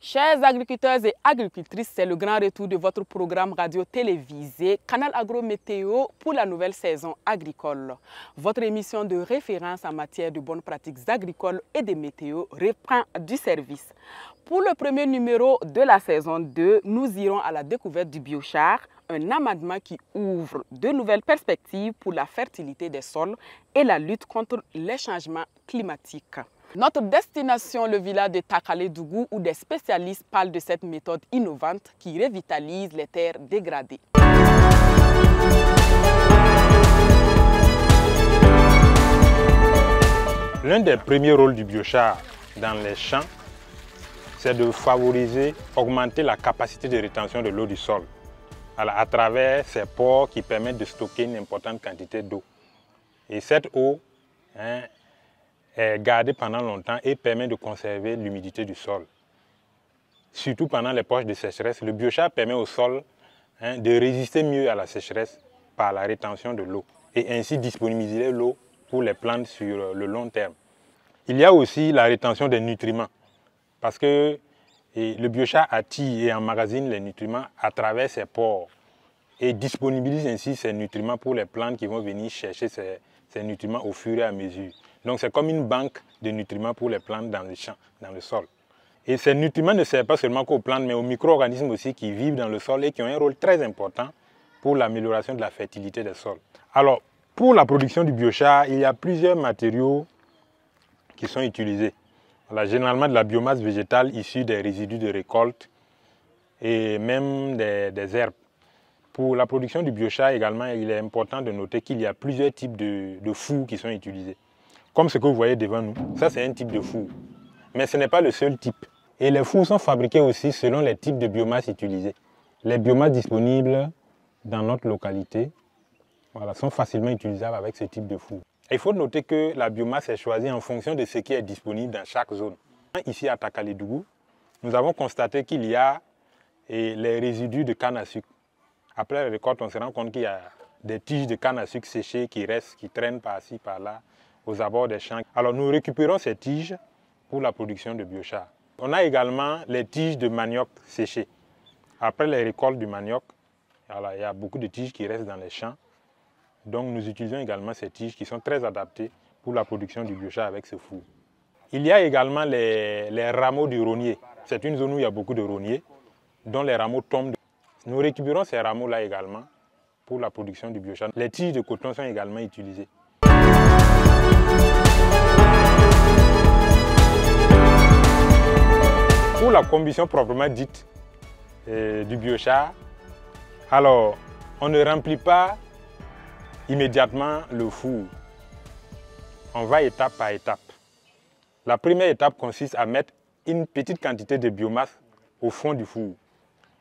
Chers agriculteurs et agricultrices, c'est le grand retour de votre programme radio-télévisé Canal Agro Météo pour la nouvelle saison agricole. Votre émission de référence en matière de bonnes pratiques agricoles et de météo reprend du service. Pour le premier numéro de la saison 2, nous irons à la découverte du biochar, un amendement qui ouvre de nouvelles perspectives pour la fertilité des sols et la lutte contre les changements climatiques. Notre destination, le village de Takaledougou, où des spécialistes parlent de cette méthode innovante qui revitalise les terres dégradées. L'un des premiers rôles du biochar dans les champs, c'est de favoriser, augmenter la capacité de rétention de l'eau du sol à travers ces pores qui permettent de stocker une importante quantité d'eau. Et cette eau est gardée pendant longtemps et permet de conserver l'humidité du sol. Surtout pendant les périodes de sécheresse, le biochar permet au sol de résister mieux à la sécheresse par la rétention de l'eau et ainsi disponibiliser l'eau pour les plantes sur le long terme. Il y a aussi la rétention des nutriments parce que le biochar attire et emmagasine les nutriments à travers ses pores et disponibilise ainsi ces nutriments pour les plantes qui vont venir chercher ces nutriments au fur et à mesure. Donc c'est comme une banque de nutriments pour les plantes dans le champ, dans le sol. Et ces nutriments ne servent pas seulement qu'aux plantes, mais aux micro-organismes aussi qui vivent dans le sol et qui ont un rôle très important pour l'amélioration de la fertilité des sols. Alors, pour la production du biochar, il y a plusieurs matériaux qui sont utilisés. Voilà, généralement de la biomasse végétale issue des résidus de récolte et même des herbes. Pour la production du biochar également, il est important de noter qu'il y a plusieurs types de fours qui sont utilisés. Comme ce que vous voyez devant nous, ça c'est un type de four. Mais ce n'est pas le seul type. Et les fours sont fabriqués aussi selon les types de biomasse utilisés. Les biomasses disponibles dans notre localité sont facilement utilisables avec ce type de four. Et il faut noter que la biomasse est choisie en fonction de ce qui est disponible dans chaque zone. Ici à Takaledougou, nous avons constaté qu'il y a les résidus de canne à sucre. Après la récolte, on se rend compte qu'il y a des tiges de canne à sucre séchées qui restent, qui traînent par-ci, par-là, aux abords des champs. Alors nous récupérons ces tiges pour la production de biochar. On a également les tiges de manioc séchées. Après les récoltes du manioc, il y a beaucoup de tiges qui restent dans les champs. Donc nous utilisons également ces tiges qui sont très adaptées pour la production du biochar avec ce four. Il y a également les rameaux du rognier. C'est une zone où il y a beaucoup de rogniers, dont les rameaux tombent. Nous récupérons ces rameaux-là également pour la production du biochar. Les tiges de coton sont également utilisées. Pour la combustion proprement dite du biochar, alors on ne remplit pas immédiatement le four. On va étape par étape. La première étape consiste à mettre une petite quantité de biomasse au fond du four.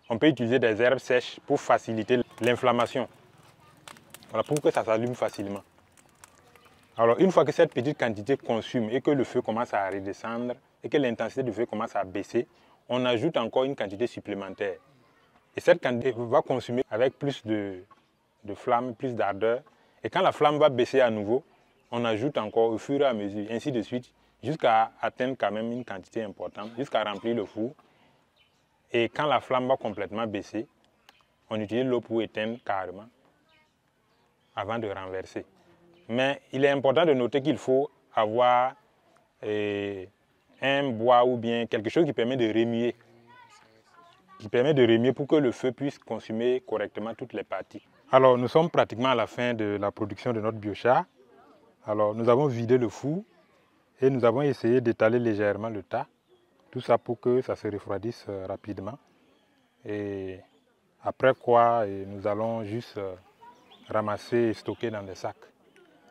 On peut utiliser des herbes sèches pour faciliter l'inflammation, pour que ça s'allume facilement. Alors une fois que cette petite quantité consume et que le feu commence à redescendre et que l'intensité du feu commence à baisser, on ajoute encore une quantité supplémentaire. Et cette quantité va consumer avec plus de flamme, plus d'ardeur. Et quand la flamme va baisser à nouveau, on ajoute encore au fur et à mesure, ainsi de suite, jusqu'à atteindre quand même une quantité importante, jusqu'à remplir le four. Et quand la flamme va complètement baisser, on utilise l'eau pour éteindre carrément avant de renverser. Mais il est important de noter qu'il faut avoir un bois ou bien quelque chose qui permet de remuer. Pour que le feu puisse consumer correctement toutes les parties. Alors nous sommes pratiquement à la fin de la production de notre biochar. Alors nous avons vidé le four et nous avons essayé d'étaler légèrement le tas. Tout ça pour que ça se refroidisse rapidement. Et après quoi, nous allons juste ramasser et stocker dans des sacs.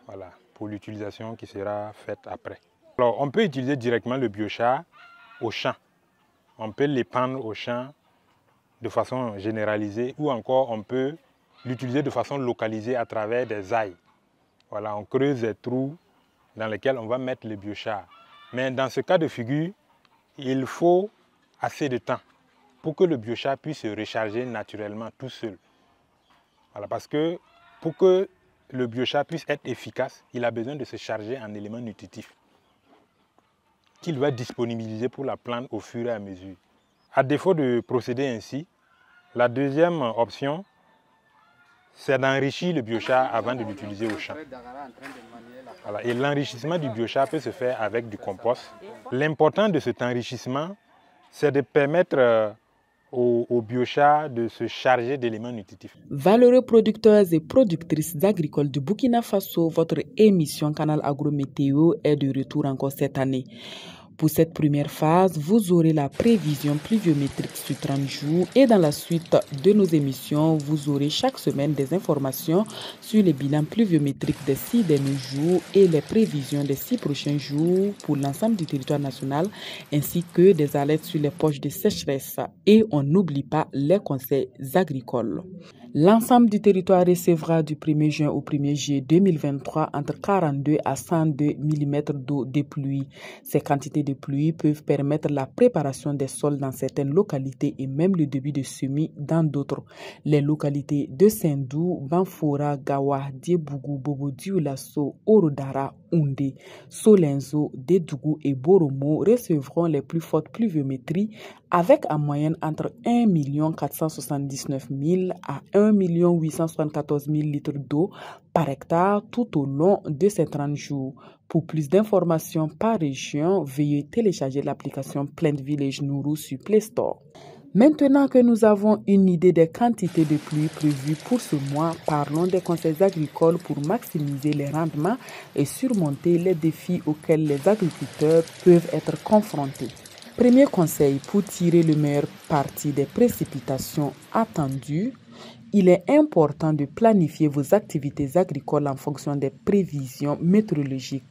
Voilà, pour l'utilisation qui sera faite après. Alors on peut utiliser directement le biochar au champ. On peut l'épandre au champ de façon généralisée ou encore on peut l'utiliser de façon localisée à travers des ailes. Voilà, on creuse des trous dans lesquels on va mettre le biochar. Mais dans ce cas de figure, il faut assez de temps pour que le biochar puisse se recharger naturellement tout seul. Voilà, parce que pour que le biochar puisse être efficace, il a besoin de se charger en éléments nutritifs qu'il va disponibiliser pour la plante au fur et à mesure. À défaut de procéder ainsi, la deuxième option, c'est d'enrichir le biochar avant de l'utiliser au champ. Voilà. Et l'enrichissement du biochar peut se faire avec du compost. L'important de cet enrichissement, c'est de permettre au biochar de se charger d'éléments nutritifs. Valeureux producteurs et productrices agricoles du Burkina Faso, votre émission Canal Agro-Météo est de retour encore cette année. Pour cette première phase, vous aurez la prévision pluviométrique sur 30 jours et dans la suite de nos émissions, vous aurez chaque semaine des informations sur les bilans pluviométriques des 6 derniers jours et les prévisions des 6 prochains jours pour l'ensemble du territoire national ainsi que des alertes sur les poches de sécheresse. Et on n'oublie pas les conseils agricoles. L'ensemble du territoire recevra du 1er juin au 1er juillet 2023 entre 42 à 102 mm d'eau de pluie. Ces quantités de pluie peuvent permettre la préparation des sols dans certaines localités et même le début de semis dans d'autres. Les localités de Sendou, Banfora, Gawa, Diebougou, Bobo Dioulasso, Orodara, Oundé, Solenzo, Dédougou et Boromo recevront les plus fortes pluviométries avec en moyenne entre 1 479 000 à 1 874 000 litres d'eau par hectare tout au long de ces 30 jours. Pour plus d'informations par région, veuillez télécharger l'application Plant Village Nourou sur Play Store. Maintenant que nous avons une idée des quantités de pluie prévues pour ce mois, parlons des conseils agricoles pour maximiser les rendements et surmonter les défis auxquels les agriculteurs peuvent être confrontés. Premier conseil pour tirer le meilleur parti des précipitations attendues, il est important de planifier vos activités agricoles en fonction des prévisions météorologiques.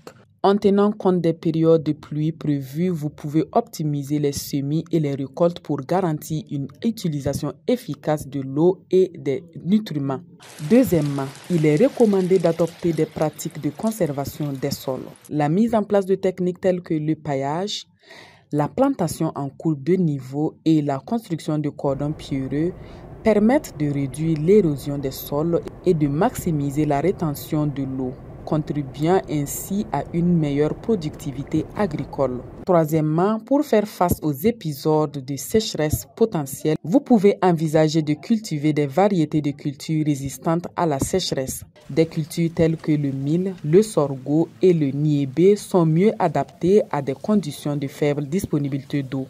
En tenant compte des périodes de pluie prévues, vous pouvez optimiser les semis et les récoltes pour garantir une utilisation efficace de l'eau et des nutriments. Deuxièmement, il est recommandé d'adopter des pratiques de conservation des sols. La mise en place de techniques telles que le paillage, la plantation en courbe de niveau et la construction de cordons pierreux permettent de réduire l'érosion des sols et de maximiser la rétention de l'eau, contribuant ainsi à une meilleure productivité agricole. Troisièmement, pour faire face aux épisodes de sécheresse potentielle, vous pouvez envisager de cultiver des variétés de cultures résistantes à la sécheresse. Des cultures telles que le mil, le sorgho et le niébé sont mieux adaptées à des conditions de faible disponibilité d'eau.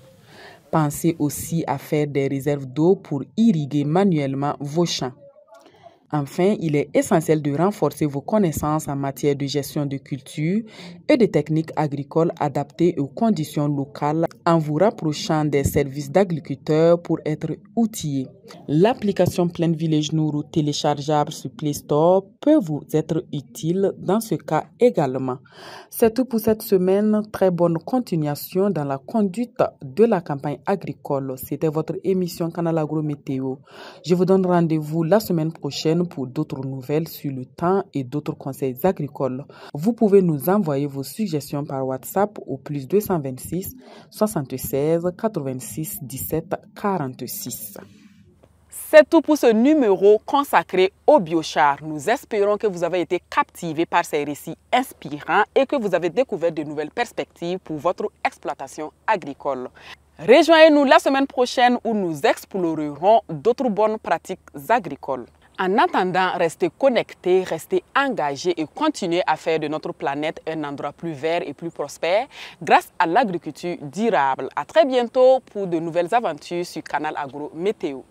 Pensez aussi à faire des réserves d'eau pour irriguer manuellement vos champs. Enfin, il est essentiel de renforcer vos connaissances en matière de gestion de culture et de techniques agricoles adaptées aux conditions locales en vous rapprochant des services d'agriculteurs pour être outillés. L'application Plant Village Nourou téléchargeable sur Play Store peut vous être utile dans ce cas également. C'est tout pour cette semaine. Très bonne continuation dans la conduite de la campagne agricole. C'était votre émission Canal Agro-Météo. Je vous donne rendez-vous la semaine prochaine pour d'autres nouvelles sur le temps et d'autres conseils agricoles. Vous pouvez nous envoyer vos suggestions par WhatsApp au plus 226 76 86 17 46. C'est tout pour ce numéro consacré au biochar. Nous espérons que vous avez été captivés par ces récits inspirants et que vous avez découvert de nouvelles perspectives pour votre exploitation agricole. Rejoignez-nous la semaine prochaine où nous explorerons d'autres bonnes pratiques agricoles. En attendant, restez connectés, restez engagés et continuez à faire de notre planète un endroit plus vert et plus prospère grâce à l'agriculture durable. À très bientôt pour de nouvelles aventures sur Canal Agro Météo.